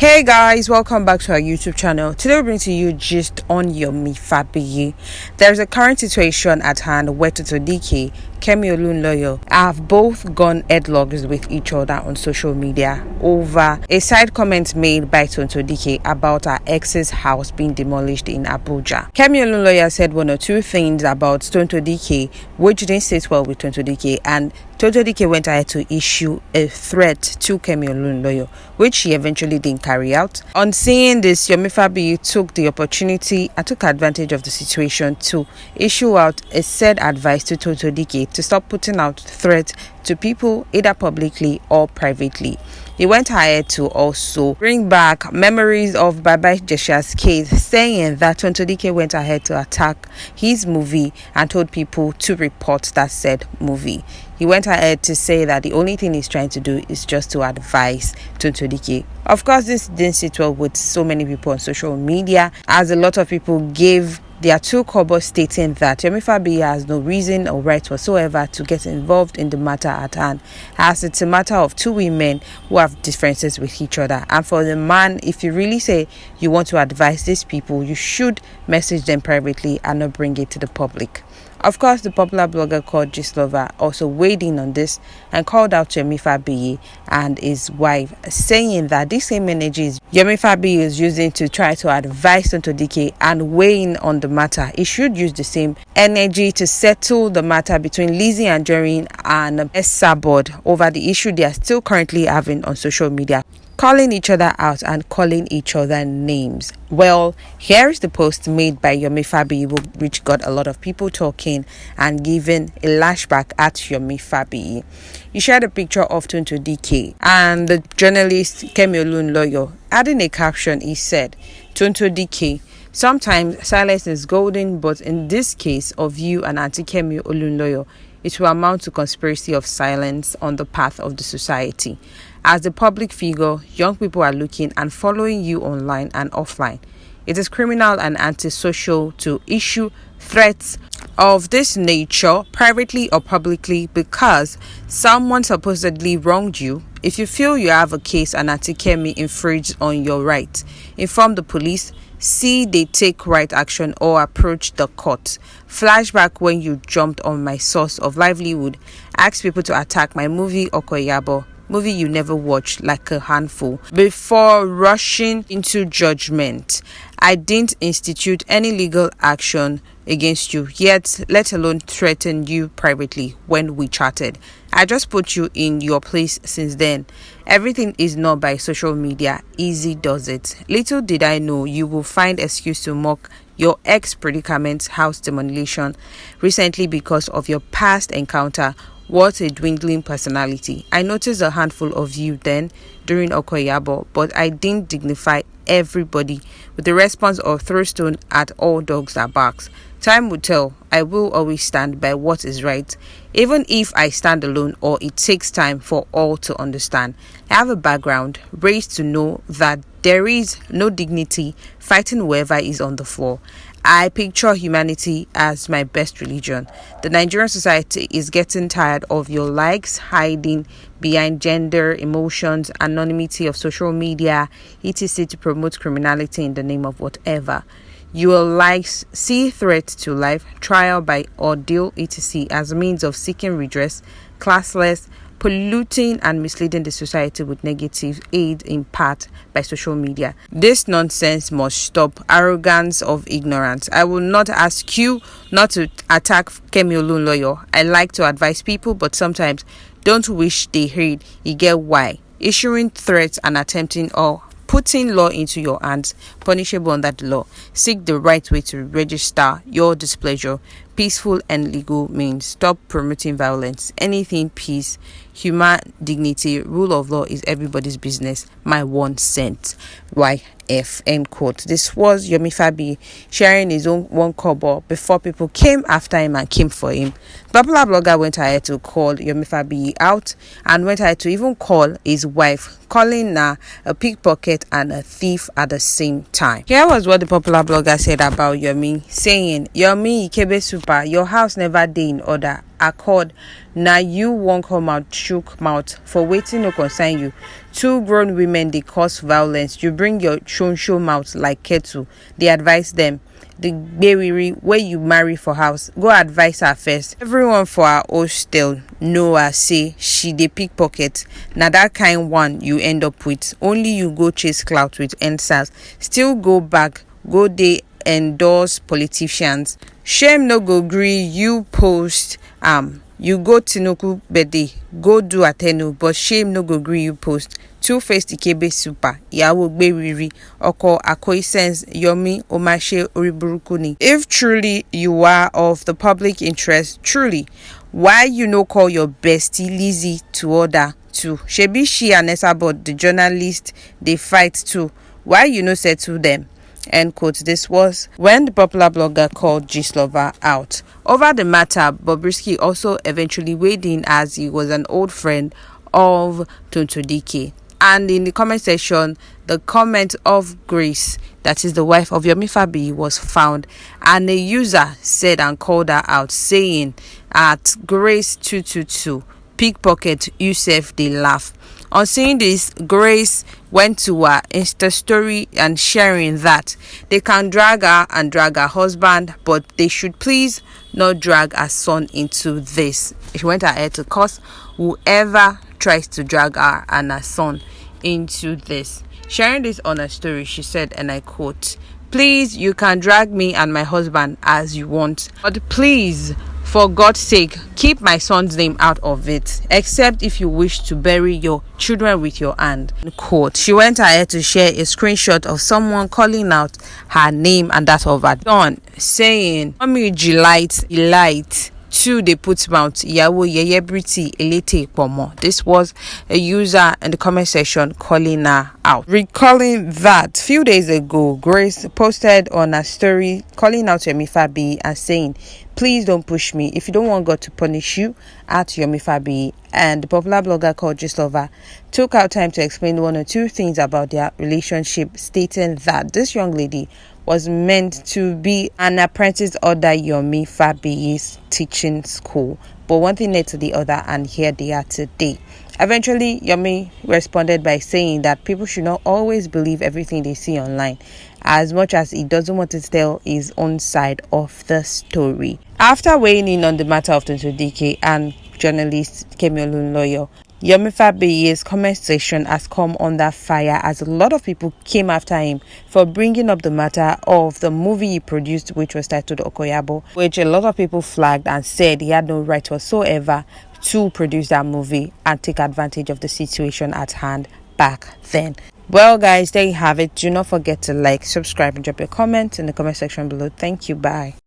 Hey guys, welcome back to our YouTube channel. Today we bring to you gist on Yomi Fabiyi. There's a current situation at hand where Tonto Dikeh, Kemi Olunloyo have both gone headlocks with each other on social media over a side comment made by Tonto Dikeh about her ex's house being demolished in Abuja. Kemi Olunloyo said one or two things about Tonto Dikeh which didn't sit well with Tonto Dikeh, and Tonto Dikeh went ahead to issue a threat to Kemi Olunloyo, which she eventually didn't carry out. On seeing this, Yomi Fabiyi took the opportunity and took advantage of the situation to issue out a said advice to Tonto Dikeh to stop putting out threats to people either publicly or privately. He went ahead to also bring back memories of Baba Jesha's case, saying that Tonto Dikeh went ahead to attack his movie and told people to report that said movie. He went ahead to say that the only thing he's trying to do is just to advise Tonto Dikeh. Of course, this didn't sit well with so many people on social media, as a lot of people gave their two kobo stating that Yomi Fabiyi has no reason or right whatsoever to get involved in the matter at hand, as it's a matter of two women who have differences with each other. And for the man, if you really say you want to advise these people, you should message them privately and not bring it to the public. Of course, the popular blogger called Gistlover also weighed in on this and called out Yomi Fabiyi and his wife, saying that this same energy Yomi Fabiyi is using to try to advise Tonto Dikeh and weigh in on the matter. He should use the same energy to settle the matter between Lizzy Anjorin and Esabod over the issue they are still currently having on social media, calling each other out and calling each other names. Well, here is the post made by Yomi Fabiyi, which got a lot of people talking and giving a lashback at Yomi Fabiyi. He shared a picture of Tonto Dikeh and the journalist Kemi Olunloyo. Adding a caption, he said, "Tonto Dikeh, sometimes silence is golden, but in this case of you and Auntie Kemi Olunloyo, it will amount to conspiracy of silence on the path of the society. As a public figure, young people are looking and following you online and offline. It is criminal and antisocial to issue threats of this nature, privately or publicly, because someone supposedly wronged you. If you feel you have a case and Auntie Kemi infringed on your rights, inform the police, see they take right action, or approach the court. Flashback when you jumped on my source of livelihood, asked people to attack my movie Okoyabo, movie you never watched, like a handful, before rushing into judgment. I didn't institute any legal action against you yet, let alone threaten you privately when we chatted. I just put you in your place since then. Everything is not by social media. Easy does it. Little did I know you will find excuse to mock your ex predicament, house demolition recently because of your past encounter. What a dwindling personality. I noticed a handful of you then during Okoyabo, but I didn't dignify everybody with the response of throw stone at all dogs that barks. Time will tell. I will always stand by what is right, even if I stand alone or it takes time for all to understand. I have a background, raised to know that there is no dignity fighting whoever is on the floor. I picture humanity as my best religion. The Nigerian society is getting tired of your likes hiding behind gender, emotions, anonymity of social media, etc. to promote criminality in the name of whatever. Your likes see threats to life, trial by ordeal, etc. as a means of seeking redress, classless, polluting and misleading the society with negative aid in part by social media. This nonsense must stop. Arrogance of ignorance. I will not ask you not to attack Kemi Olunloyo. I like to advise people, but sometimes don't wish they heard. You get why. Issuing threats and attempting or putting law into your hands, punishable under the law. Seek the right way to register your displeasure. Peaceful and legal means. Stop promoting violence. Anything peace, human dignity, rule of law is everybody's business. My 1 cent. YF. End quote. This was Yomi Fabiyi sharing his own one kobo before people came after him and came for him. The popular blogger went ahead to call Yomi Fabiyi out and went ahead to even call his wife, calling her a pickpocket and a thief at the same time. Here was what the popular blogger said about Yomi, saying, Yomi Ikebesu temper, your house never dey in order. Accord, now you won't come out chook mouth for waiting no concern you. Two grown women they cause violence. You bring your show mouth like kettle. They advise them. The baby where you marry for house, go advise her first. Everyone for her hostel know her say she dey pickpocket. Now that kind one you end up with. Only you go chase clout with answers. Still go back, go dey endorse politicians. Shame no go gree you post you go Tinoku birthday, go do Atenu, but shame no go gree you post. Two-faced Ikebe super, Yawo Gberiri, Oko Acquiescence, Yomi Omashe Oriburukuni. If truly you are of the public interest, truly, why you no call your bestie Lizzie to order too? Shebi she and Esabod, the journalist, they fight too. Why you no settle them? End quote. This was when the popular blogger called Gistlover out. Over the matter, Bobrisky also eventually weighed in as he was an old friend of Tonto Dikeh. And in the comment section, the comment of Grace, that is the wife of Yomi Fabiyi, was found. And a user said and called her out, saying at Grace222, pickpocket, Yusef, they laugh. On seeing this, Grace went to her Insta story and sharing that they can drag her and drag her husband, but they should please not drag her son into this. She went ahead to curse whoever tries to drag her and her son into this. Sharing this on her story, she said, and I quote, "Please, you can drag me and my husband as you want, but please, for God's sake, keep my son's name out of it, except if you wish to bury your children with your hand." Quote. She went ahead to share a screenshot of someone calling out her name and that of her son, saying, "Mommy light. Two, they put mouth, Yawo Yeyebriti Elete Pomo." This was a user in the comment section calling her out. Recalling that, few days ago, Grace posted on her story calling out Yomi Fabiyi and saying, "Please don't push me. If you don't want God to punish you, at Yomi Fabiyi." And the popular blogger called Gistlover took out time to explain one or two things about their relationship, stating that this young lady was meant to be an apprentice under Yomi Fabiyi's teaching school, but one thing led to the other, and here they are today. Eventually, Yomi responded by saying that people should not always believe everything they see online, as much as he doesn't want to tell his own side of the story. After weighing in on the matter of Tonto Dikeh and journalist Kemi Olunloyo, Yomi Fabiyi's comment section has come under fire as a lot of people came after him for bringing up the matter of the movie he produced, which was titled Okoyabo, which a lot of people flagged and said he had no right whatsoever to produce that movie and take advantage of the situation at hand back then. Well, guys, there you have it. Do not forget to like, subscribe, and drop your comment in the comment section below. Thank you. Bye.